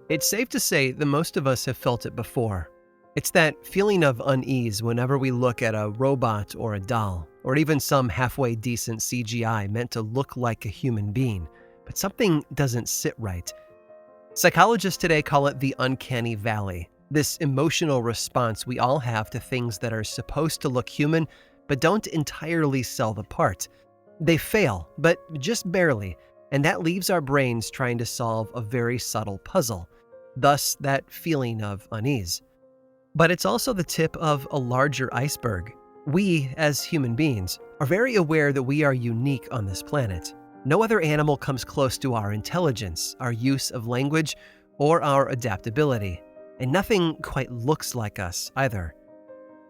It's safe to say that most of us have felt it before. It's that feeling of unease whenever we look at a robot or a doll, or even some halfway decent CGI meant to look like a human being, but something doesn't sit right. Psychologists today call it the uncanny valley, this emotional response we all have to things that are supposed to look human but don't entirely sell the part. They fail, but just barely, and that leaves our brains trying to solve a very subtle puzzle, thus that feeling of unease. But it's also the tip of a larger iceberg. We, as human beings, are very aware that we are unique on this planet. No other animal comes close to our intelligence, our use of language, or our adaptability, and nothing quite looks like us either.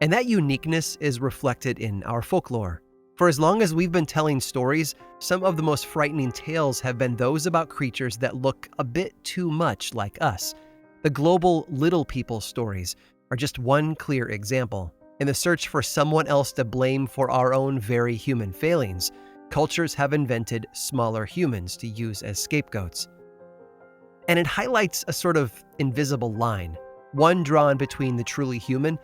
And that uniqueness is reflected in our folklore. For as long as we've been telling stories, some of the most frightening tales have been those about creatures that look a bit too much like us. The global little people stories are just one clear example. In the search for someone else to blame for our own very human failings, cultures have invented smaller humans to use as scapegoats. And it highlights a sort of invisible line, one drawn between the truly human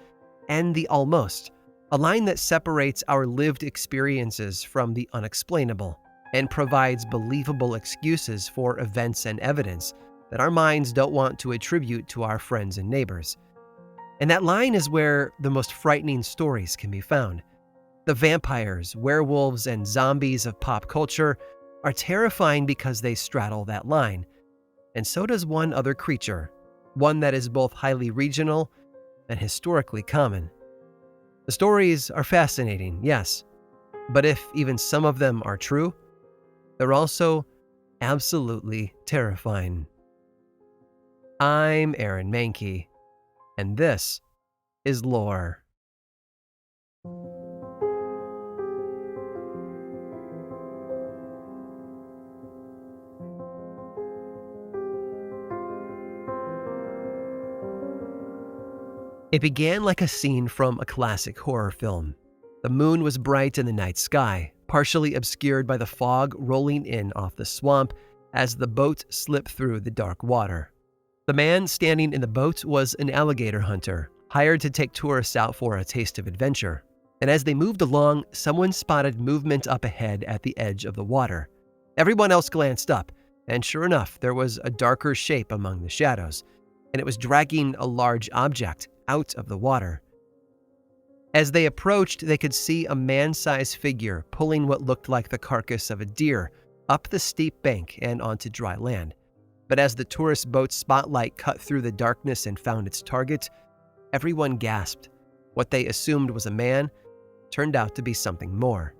and the almost, a line that separates our lived experiences from the unexplainable and provides believable excuses for events and evidence that our minds don't want to attribute to our friends and neighbors. And that line is where the most frightening stories can be found. The vampires, werewolves, and zombies of pop culture are terrifying because they straddle that line. And so does one other creature, one that is both highly regional and historically common. The stories are fascinating, yes, but if even some of them are true, they're also absolutely terrifying. I'm Aaron Mankey, and this is Lore. It began like a scene from a classic horror film. The moon was bright in the night sky, partially obscured by the fog rolling in off the swamp as the boat slipped through the dark water. The man standing in the boat was an alligator hunter, hired to take tourists out for a taste of adventure. And as they moved along, someone spotted movement up ahead at the edge of the water. Everyone else glanced up, and sure enough, there was a darker shape among the shadows, and it was dragging a large object out of the water. As they approached, they could see a man-sized figure pulling what looked like the carcass of a deer up the steep bank and onto dry land. But as the tourist boat's spotlight cut through the darkness and found its target, everyone gasped. What they assumed was a man turned out to be something more.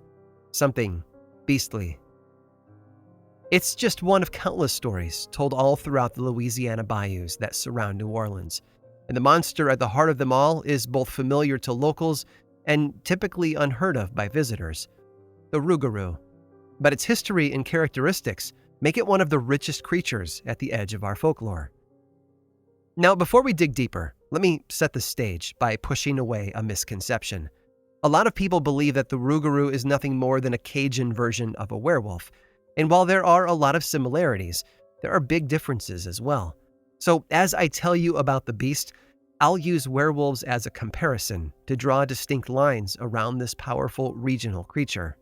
Something beastly. It's just one of countless stories told all throughout the Louisiana bayous that surround New Orleans. And the monster at the heart of them all is both familiar to locals and typically unheard of by visitors, the Rougarou. But its history and characteristics make it one of the richest creatures at the edge of our folklore. Now, before we dig deeper, let me set the stage by pushing away a misconception. A lot of people believe that the Rougarou is nothing more than a Cajun version of a werewolf. And while there are a lot of similarities, there are big differences as well. So as I tell you about the beast, I'll use werewolves as a comparison to draw distinct lines around this powerful regional creature.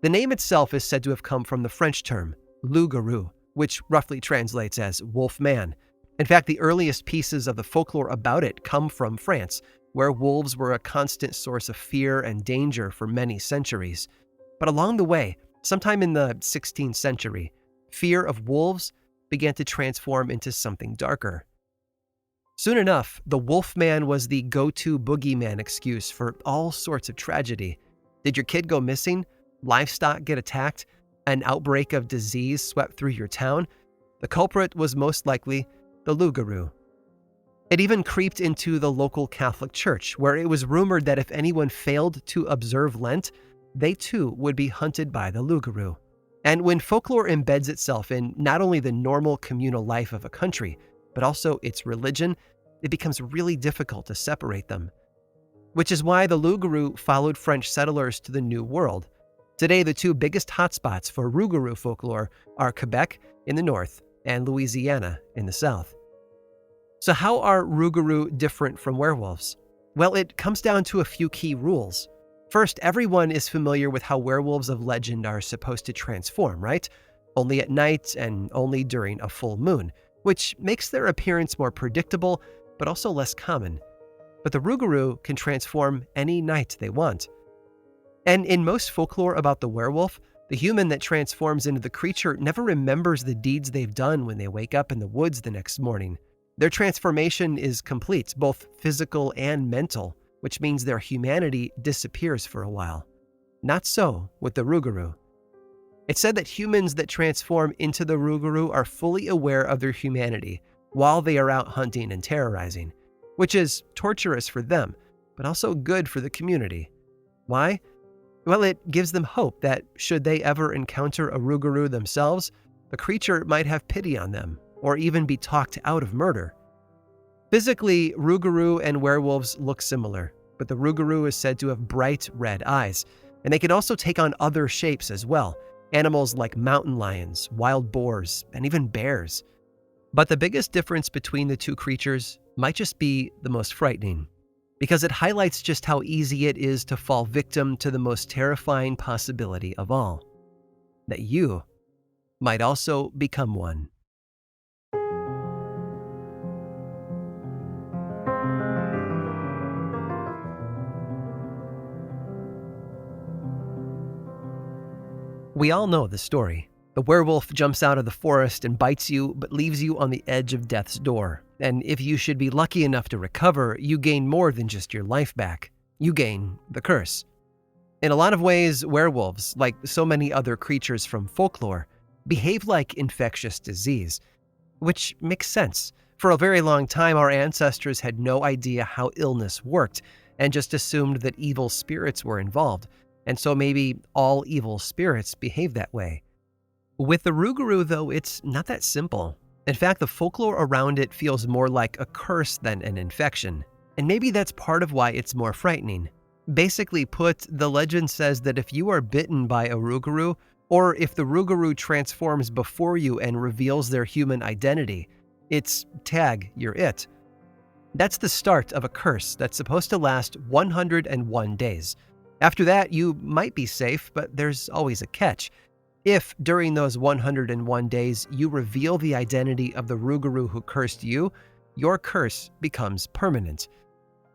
The name itself is said to have come from the French term, loup-garou, which roughly translates as wolf man. In fact, the earliest pieces of the folklore about it come from France, where wolves were a constant source of fear and danger for many centuries. But along the way, sometime in the 16th century, fear of wolves began to transform into something darker. Soon enough, the wolfman was the go-to boogeyman excuse for all sorts of tragedy. Did your kid go missing? Livestock get attacked? An outbreak of disease swept through your town? The culprit was most likely the loup-garou. It even creeped into the local Catholic Church, where it was rumored that if anyone failed to observe Lent, they too would be hunted by the loup-garou. And when folklore embeds itself in not only the normal communal life of a country, but also its religion, it becomes really difficult to separate them. Which is why the loup-garou followed French settlers to the New World. Today, the two biggest hotspots for Rougarou folklore are Quebec in the north and Louisiana in the south. So how are Rougarou different from werewolves? Well, it comes down to a few key rules. First, everyone is familiar with how werewolves of legend are supposed to transform, right? Only at night and only during a full moon, which makes their appearance more predictable, but also less common. But the Rougarou can transform any night they want. And in most folklore about the werewolf, the human that transforms into the creature never remembers the deeds they've done when they wake up in the woods the next morning. Their transformation is complete, both physical and mental, which means their humanity disappears for a while. Not so with the Rougarou. It's said that humans that transform into the Rougarou are fully aware of their humanity while they are out hunting and terrorizing, which is torturous for them, but also good for the community. Why? Well, it gives them hope that should they ever encounter a Rougarou themselves, the creature might have pity on them, or even be talked out of murder. Physically, Rougarou and werewolves look similar, but the Rougarou is said to have bright red eyes, and they can also take on other shapes as well, animals like mountain lions, wild boars, and even bears. But the biggest difference between the two creatures might just be the most frightening, because it highlights just how easy it is to fall victim to the most terrifying possibility of all, that you might also become one. We all know the story. The werewolf jumps out of the forest and bites you, but leaves you on the edge of death's door. And if you should be lucky enough to recover, you gain more than just your life back. You gain the curse. In a lot of ways, werewolves, like so many other creatures from folklore, behave like infectious disease, which makes sense. For a very long time, our ancestors had no idea how illness worked and just assumed that evil spirits were involved. And so maybe all evil spirits behave that way. With the Rougarou, though, it's not that simple. In fact, the folklore around it feels more like a curse than an infection. And maybe that's part of why it's more frightening. Basically put, the legend says that if you are bitten by a Rougarou, or if the Rougarou transforms before you and reveals their human identity, it's tag, you're it. That's the start of a curse that's supposed to last 101 days. After that, you might be safe, but there's always a catch. If, during those 101 days, you reveal the identity of the Rougarou who cursed you, your curse becomes permanent.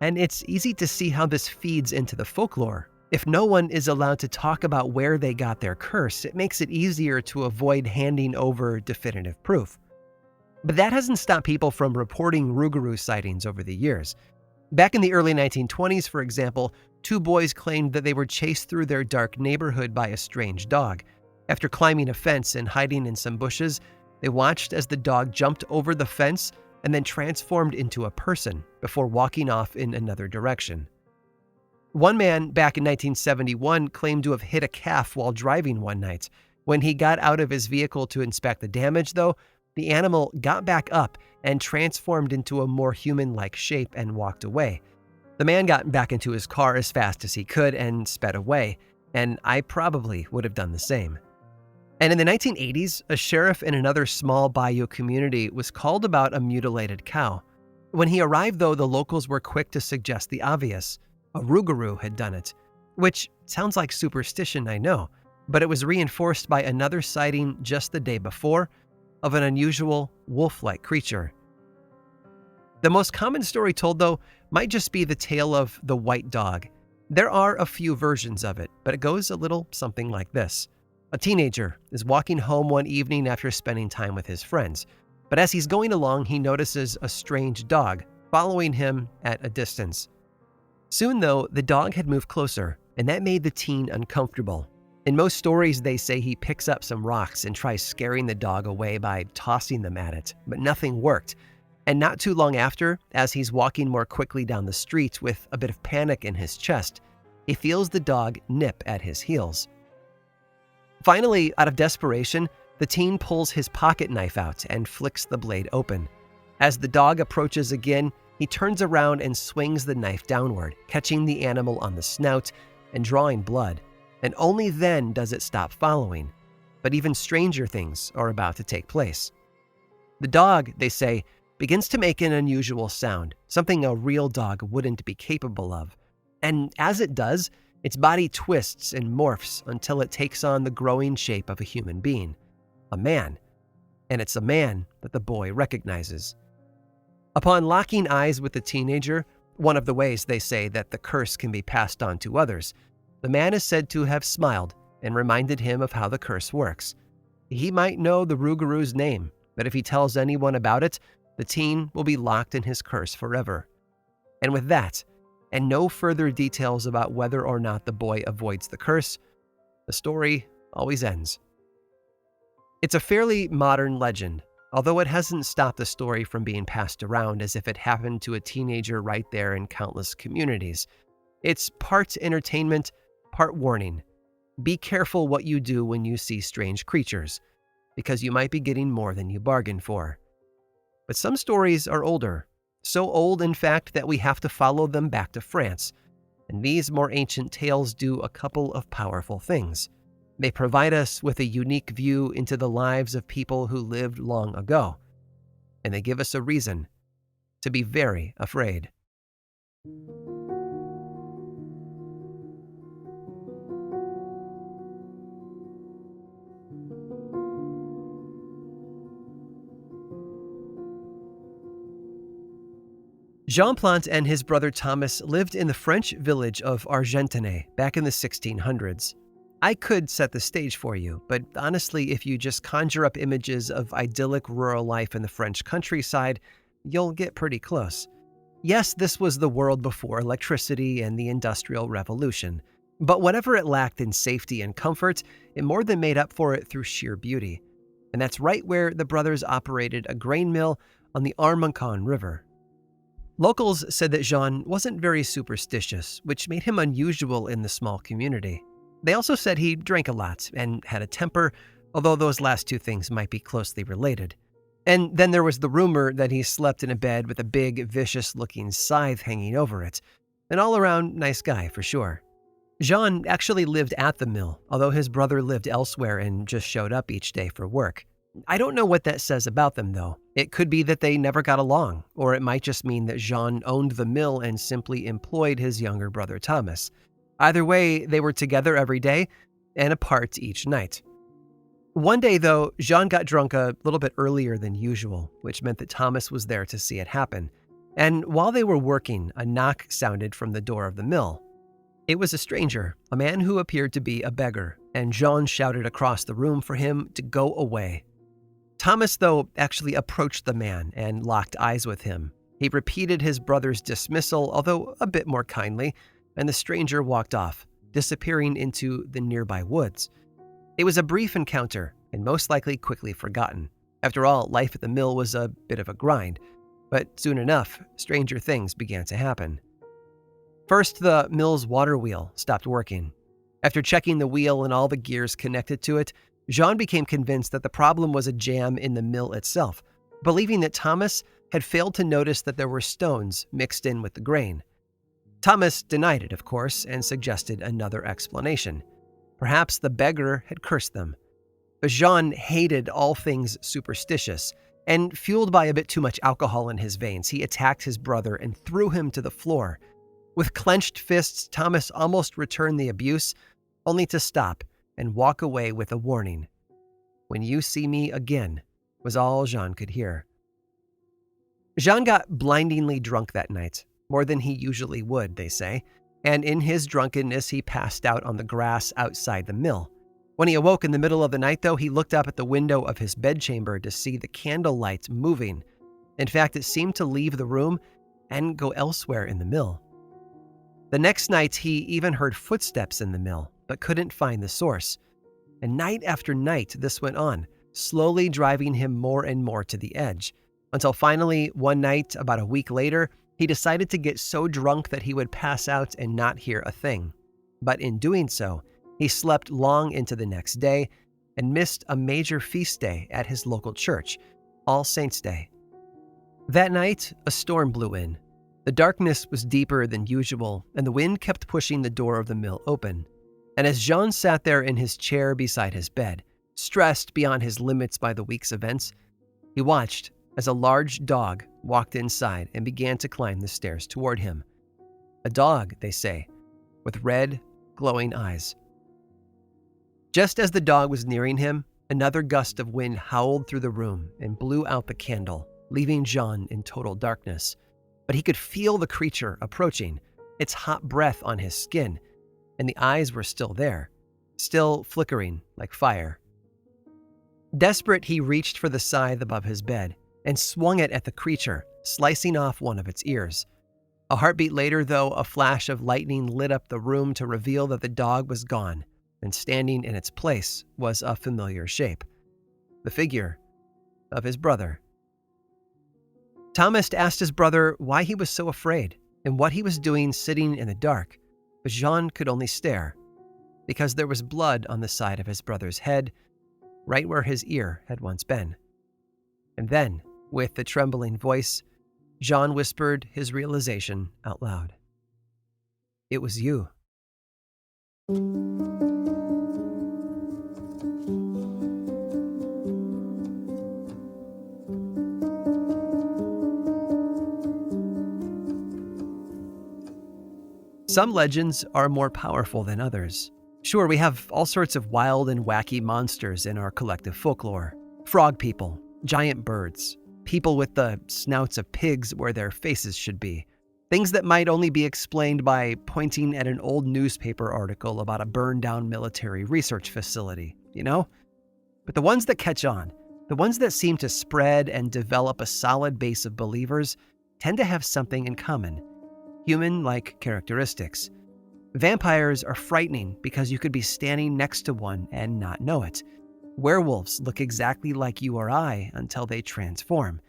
And it's easy to see how this feeds into the folklore. If no one is allowed to talk about where they got their curse, it makes it easier to avoid handing over definitive proof. But that hasn't stopped people from reporting Rougarou sightings over the years. Back in the early 1920s, for example, 2 boys claimed that they were chased through their dark neighborhood by a strange dog. After climbing a fence and hiding in some bushes, they watched as the dog jumped over the fence and then transformed into a person before walking off in another direction. One man back in 1971 claimed to have hit a calf while driving one night. When he got out of his vehicle to inspect the damage, though, the animal got back up and transformed into a more human-like shape and walked away. The man got back into his car as fast as he could and sped away, and I probably would have done the same. And in the 1980s, a sheriff in another small bayou community was called about a mutilated cow. When he arrived, though, the locals were quick to suggest the obvious. A Rougarou had done it, which sounds like superstition, I know, but it was reinforced by another sighting just the day before of an unusual wolf-like creature. The most common story told, though, might just be the tale of the white dog. There are a few versions of it, but it goes a little something like this. A teenager is walking home one evening after spending time with his friends, but as he's going along, he notices a strange dog following him at a distance. Soon, though, the dog had moved closer, and that made the teen uncomfortable. In most stories, they say he picks up some rocks and tries scaring the dog away by tossing them at it, but nothing worked. And not too long after, as he's walking more quickly down the street with a bit of panic in his chest, he feels the dog nip at his heels. Finally, out of desperation, the teen pulls his pocket knife out and flicks the blade open. As the dog approaches again, he turns around and swings the knife downward, catching the animal on the snout and drawing blood. And only then does it stop following. But even stranger things are about to take place. The dog, they say, begins to make an unusual sound, something a real dog wouldn't be capable of. And as it does, its body twists and morphs until it takes on the growing shape of a human being, a man. And it's a man that the boy recognizes. Upon locking eyes with the teenager, one of the ways they say that the curse can be passed on to others, the man is said to have smiled and reminded him of how the curse works. He might know the Rougarou's name, but if he tells anyone about it, the teen will be locked in his curse forever. And with that, and no further details about whether or not the boy avoids the curse, the story always ends. It's a fairly modern legend, although it hasn't stopped the story from being passed around as if it happened to a teenager right there in countless communities. It's part entertainment, part warning. Be careful what you do when you see strange creatures, because you might be getting more than you bargained for. But some stories are older, so old in fact that we have to follow them back to France, and these more ancient tales do a couple of powerful things. They provide us with a unique view into the lives of people who lived long ago, and they give us a reason to be very afraid. Jean Plante and his brother Thomas lived in the French village of Argentanais back in the 1600s. I could set the stage for you, but honestly, if you just conjure up images of idyllic rural life in the French countryside, you'll get pretty close. Yes, this was the world before electricity and the Industrial Revolution, but whatever it lacked in safety and comfort, it more than made up for it through sheer beauty. And that's right where the brothers operated a grain mill on the Armacon River. Locals said that Jean wasn't very superstitious, which made him unusual in the small community. They also said he drank a lot and had a temper, although those last two things might be closely related. And then there was the rumor that he slept in a bed with a big, vicious-looking scythe hanging over it. An all-around nice guy, for sure. Jean actually lived at the mill, although his brother lived elsewhere and just showed up each day for work. I don't know what that says about them, though. It could be that they never got along, or it might just mean that Jean owned the mill and simply employed his younger brother Thomas. Either way, they were together every day and apart each night. One day, though, Jean got drunk a little bit earlier than usual, which meant that Thomas was there to see it happen. And while they were working, a knock sounded from the door of the mill. It was a stranger, a man who appeared to be a beggar, and Jean shouted across the room for him to go away. Thomas, though, actually approached the man and locked eyes with him. He repeated his brother's dismissal, although a bit more kindly, and the stranger walked off, disappearing into the nearby woods. It was a brief encounter, and most likely quickly forgotten. After all, life at the mill was a bit of a grind, but soon enough, stranger things began to happen. First, the mill's water wheel stopped working. After checking the wheel and all the gears connected to it, Jean became convinced that the problem was a jam in the mill itself, believing that Thomas had failed to notice that there were stones mixed in with the grain. Thomas denied it, of course, and suggested another explanation. Perhaps the beggar had cursed them. But Jean hated all things superstitious, and fueled by a bit too much alcohol in his veins, he attacked his brother and threw him to the floor. With clenched fists, Thomas almost returned the abuse, only to stop and walk away with a warning. "When you see me again," was all Jean could hear. Jean got blindingly drunk that night, more than he usually would, they say, and in his drunkenness he passed out on the grass outside the mill. When he awoke in the middle of the night, though, he looked up at the window of his bedchamber to see the candlelight moving. In fact, it seemed to leave the room and go elsewhere in the mill. The next night, he even heard footsteps in the mill, but couldn't find the source. And night after night, this went on, slowly driving him more and more to the edge, until finally, one night, about a week later, he decided to get so drunk that he would pass out and not hear a thing. But in doing so, he slept long into the next day and missed a major feast day at his local church, All Saints' Day. That night, a storm blew in. The darkness was deeper than usual, and the wind kept pushing the door of the mill open. And as Jean sat there in his chair beside his bed, stressed beyond his limits by the week's events, He watched as a large dog walked inside and began to climb the stairs toward him. A dog, they say, with red, glowing eyes. Just as the dog was nearing him, another gust of wind howled through the room and blew out the candle, leaving Jean in total darkness. But he could feel the creature approaching, its hot breath on his skin, and the eyes were still there, still flickering like fire. Desperate, he reached for the scythe above his bed and swung it at the creature, slicing off one of its ears. A heartbeat later, though, a flash of lightning lit up the room to reveal that the dog was gone, and standing in its place was a familiar shape. The figure of his brother. Thomas asked his brother why he was so afraid and what he was doing sitting in the dark, but Jean could only stare, because there was blood on the side of his brother's head, right where his ear had once been. And then, with a trembling voice, Jean whispered his realization out loud. It was you. Some legends are more powerful than others. Sure, we have all sorts of wild and wacky monsters in our collective folklore. Frog people, giant birds, people with the snouts of pigs where their faces should be. Things that might only be explained by pointing at an old newspaper article about a burned-down military research facility, you know? But the ones that catch on, the ones that seem to spread and develop a solid base of believers, tend to have something in common. Human-like characteristics. Vampires are frightening because you could be standing next to one and not know it. Werewolves look exactly like you or I until they transform,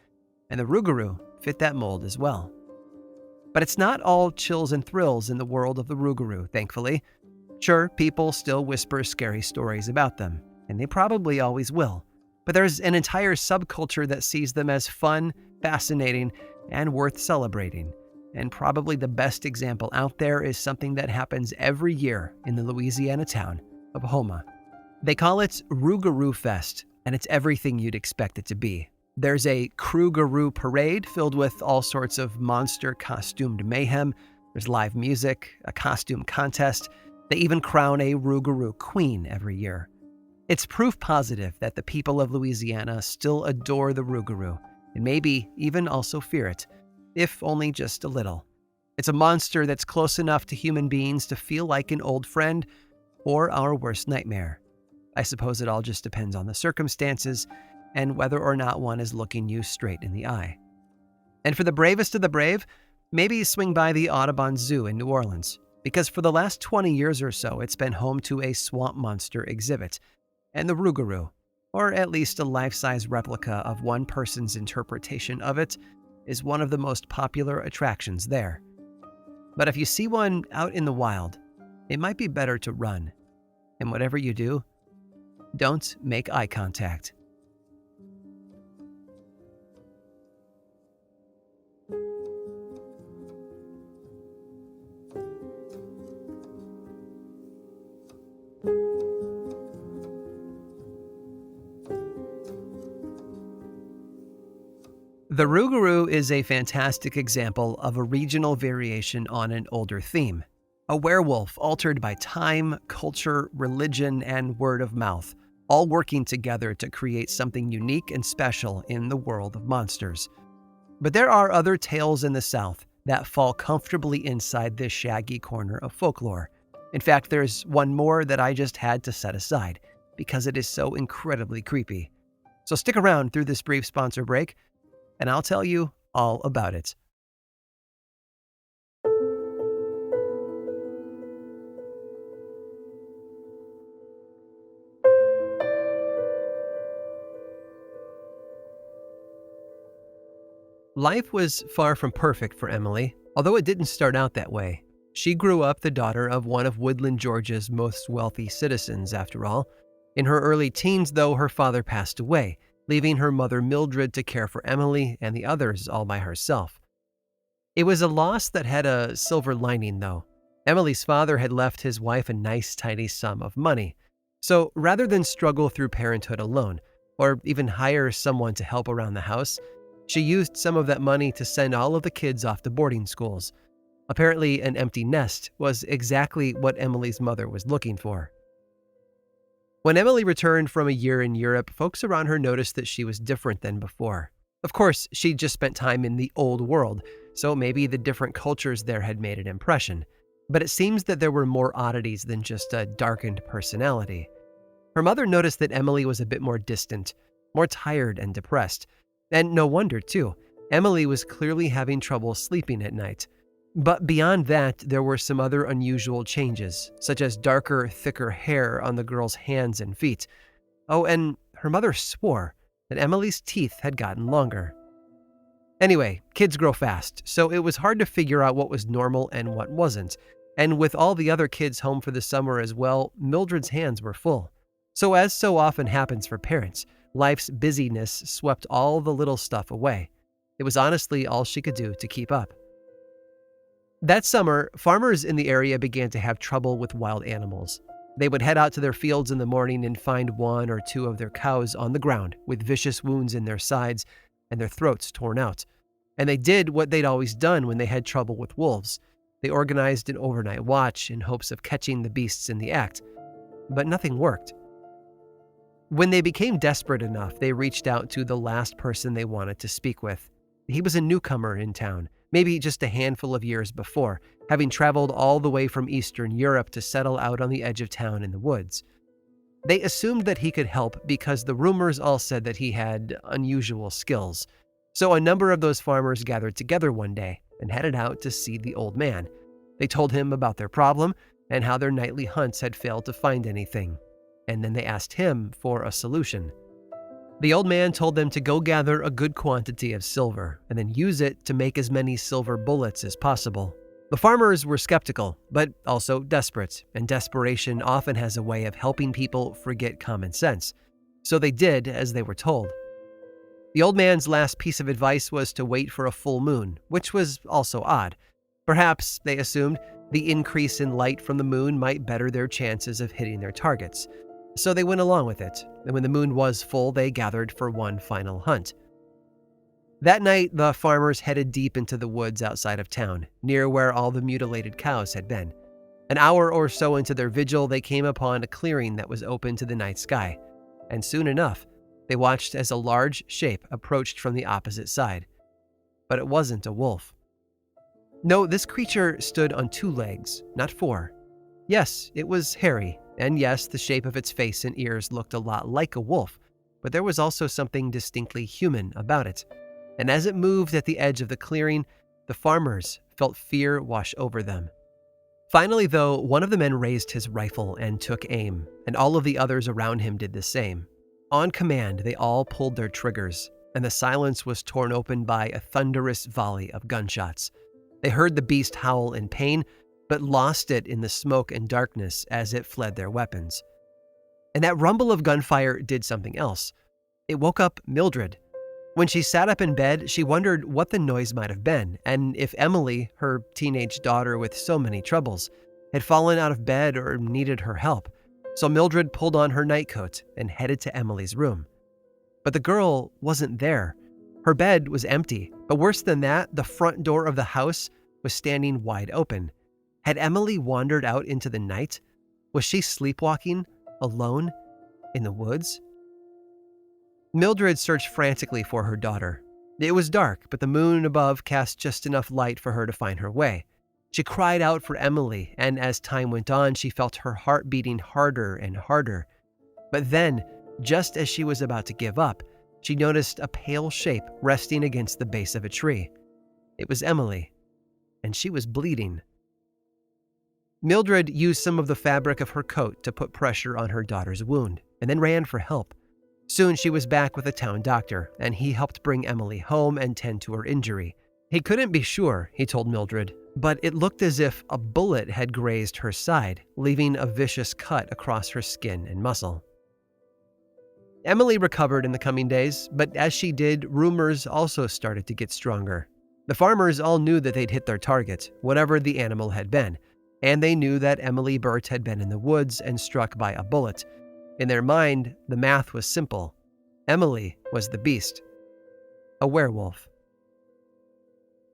and the Rougarou fit that mold as well. But it's not all chills and thrills in the world of the Rougarou, thankfully. Sure, people still whisper scary stories about them, and they probably always will. But there's an entire subculture that sees them as fun, fascinating, and worth celebrating. And probably the best example out there is something that happens every year in the Louisiana town of Houma. They call it Rougarou Fest, and it's everything you'd expect it to be. There's a Rougarou parade filled with all sorts of monster-costumed mayhem. There's live music, a costume contest. They even crown a Rougarou queen every year. It's proof positive that the people of Louisiana still adore the Rougarou, and maybe even also fear it, if only just a little. It's a monster that's close enough to human beings to feel like an old friend or our worst nightmare. I suppose it all just depends on the circumstances and whether or not one is looking you straight in the eye. And for the bravest of the brave, maybe swing by the Audubon Zoo in New Orleans, because for the last 20 years or so, it's been home to a swamp monster exhibit, and the Rougarou, or at least a life-size replica of one person's interpretation of it, is one of the most popular attractions there. But if you see one out in the wild, it might be better to run. And whatever you do, don't make eye contact. The Rougarou is a fantastic example of a regional variation on an older theme. A werewolf altered by time, culture, religion, and word of mouth, all working together to create something unique and special in the world of monsters. But there are other tales in the South that fall comfortably inside this shaggy corner of folklore. In fact, there's one more that I just had to set aside because it is so incredibly creepy. So stick around through this brief sponsor break, and I'll tell you all about it. Life was far from perfect for Emily, although it didn't start out that way. She grew up the daughter of one of Woodland, Georgia's most wealthy citizens, after all. In her early teens, though, her father passed away, leaving her mother Mildred to care for Emily and the others all by herself. It was a loss that had a silver lining, though. Emily's father had left his wife a nice, tidy sum of money. So rather than struggle through parenthood alone, or even hire someone to help around the house. She used some of that money to send all of the kids off to boarding schools. Apparently, an empty nest was exactly what Emily's mother was looking for. When Emily returned from a year in Europe, folks around her noticed that she was different than before. Of course, she'd just spent time in the old world, so maybe the different cultures there had made an impression. But it seems that there were more oddities than just a darkened personality. Her mother noticed that Emily was a bit more distant, more tired and depressed. And no wonder, too. Emily was clearly having trouble sleeping at night. But beyond that, there were some other unusual changes, such as darker, thicker hair on the girl's hands and feet. Oh, and her mother swore that Emily's teeth had gotten longer. Anyway, kids grow fast, so it was hard to figure out what was normal and what wasn't. And with all the other kids home for the summer as well, Mildred's hands were full. So as so often happens for parents, life's busyness swept all the little stuff away. It was honestly all she could do to keep up. That summer, farmers in the area began to have trouble with wild animals. They would head out to their fields in the morning and find one or two of their cows on the ground with vicious wounds in their sides and their throats torn out. And they did what they'd always done when they had trouble with wolves. They organized an overnight watch in hopes of catching the beasts in the act. But nothing worked. When they became desperate enough, they reached out to the last person they wanted to speak with. He was a newcomer in town, maybe just a handful of years before, having traveled all the way from Eastern Europe to settle out on the edge of town in the woods. They assumed that he could help because the rumors all said that he had unusual skills. So a number of those farmers gathered together one day and headed out to see the old man. They told him about their problem and how their nightly hunts had failed to find anything. And then they asked him for a solution. The old man told them to go gather a good quantity of silver and then use it to make as many silver bullets as possible. The farmers were skeptical, but also desperate, and desperation often has a way of helping people forget common sense. So they did as they were told. The old man's last piece of advice was to wait for a full moon, which was also odd. Perhaps, they assumed, the increase in light from the moon might better their chances of hitting their targets. So they went along with it, and when the moon was full, they gathered for one final hunt. That night, the farmers headed deep into the woods outside of town, near where all the mutilated cows had been. An hour or so into their vigil, they came upon a clearing that was open to the night sky, and soon enough, they watched as a large shape approached from the opposite side. But it wasn't a wolf. No, this creature stood on 2 legs, not 4. Yes, it was hairy, and yes, the shape of its face and ears looked a lot like a wolf, but there was also something distinctly human about it. And as it moved at the edge of the clearing, the farmers felt fear wash over them. Finally, though, one of the men raised his rifle and took aim, and all of the others around him did the same. On command, they all pulled their triggers, and the silence was torn open by a thunderous volley of gunshots. They heard the beast howl in pain, but lost it in the smoke and darkness as it fled their weapons. And that rumble of gunfire did something else. It woke up Mildred. When she sat up in bed, she wondered what the noise might have been, and if Emily, her teenage daughter with so many troubles, had fallen out of bed or needed her help. So Mildred pulled on her nightcoat and headed to Emily's room. But the girl wasn't there. Her bed was empty, but worse than that, the front door of the house was standing wide open. Had Emily wandered out into the night? Was she sleepwalking, alone, in the woods? Mildred searched frantically for her daughter. It was dark, but the moon above cast just enough light for her to find her way. She cried out for Emily, and as time went on, she felt her heart beating harder and harder. But then, just as she was about to give up, she noticed a pale shape resting against the base of a tree. It was Emily, and she was bleeding. Mildred used some of the fabric of her coat to put pressure on her daughter's wound, and then ran for help. Soon she was back with a town doctor, and he helped bring Emily home and tend to her injury. He couldn't be sure, he told Mildred, but it looked as if a bullet had grazed her side, leaving a vicious cut across her skin and muscle. Emily recovered in the coming days, but as she did, rumors also started to get stronger. The farmers all knew that they'd hit their target, whatever the animal had been, and they knew that Emily Burt had been in the woods and struck by a bullet. In their mind, the math was simple. Emily was the beast, a werewolf.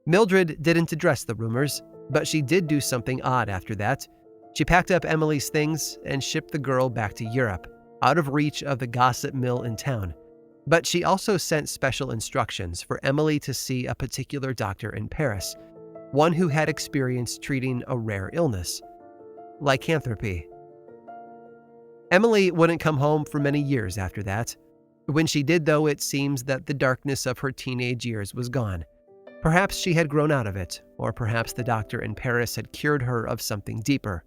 Mildred didn't address the rumors, but she did do something odd after that. She packed up Emily's things and shipped the girl back to Europe, out of reach of the gossip mill in town. But she also sent special instructions for Emily to see a particular doctor in Paris, one who had experience treating a rare illness, lycanthropy. Emily wouldn't come home for many years after that. When she did, though, it seems that the darkness of her teenage years was gone. Perhaps she had grown out of it, or perhaps the doctor in Paris had cured her of something deeper.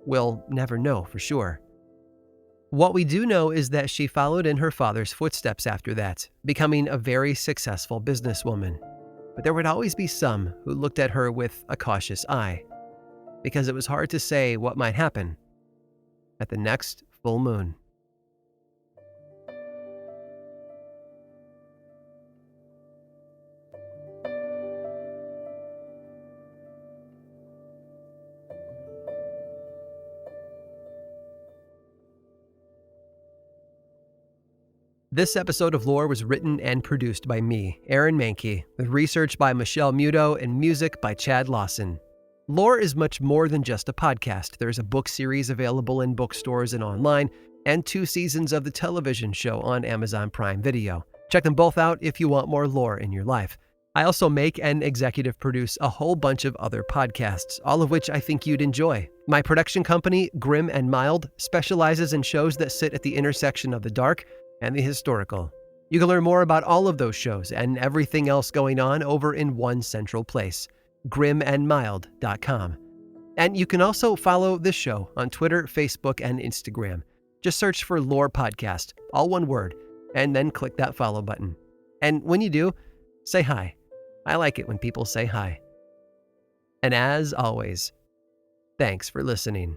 We'll never know for sure. What we do know is that she followed in her father's footsteps after that, becoming a very successful businesswoman. But there would always be some who looked at her with a cautious eye, because it was hard to say what might happen at the next full moon. This episode of Lore was written and produced by me, Aaron Mankey, with research by Michelle Muto and music by Chad Lawson. Lore is much more than just a podcast. There's a book series available in bookstores and online, and 2 seasons of the television show on Amazon Prime Video. Check them both out if you want more lore in your life. I also make and executive produce a whole bunch of other podcasts, all of which I think you'd enjoy. My production company, Grim and Mild, specializes in shows that sit at the intersection of the dark and the historical. You can learn more about all of those shows and everything else going on over in one central place, grimandmild.com. And you can also follow this show on Twitter, Facebook, and Instagram. Just search for Lore Podcast, all one word, and then click that follow button. And when you do, say hi. I like it when people say hi. And as always, thanks for listening.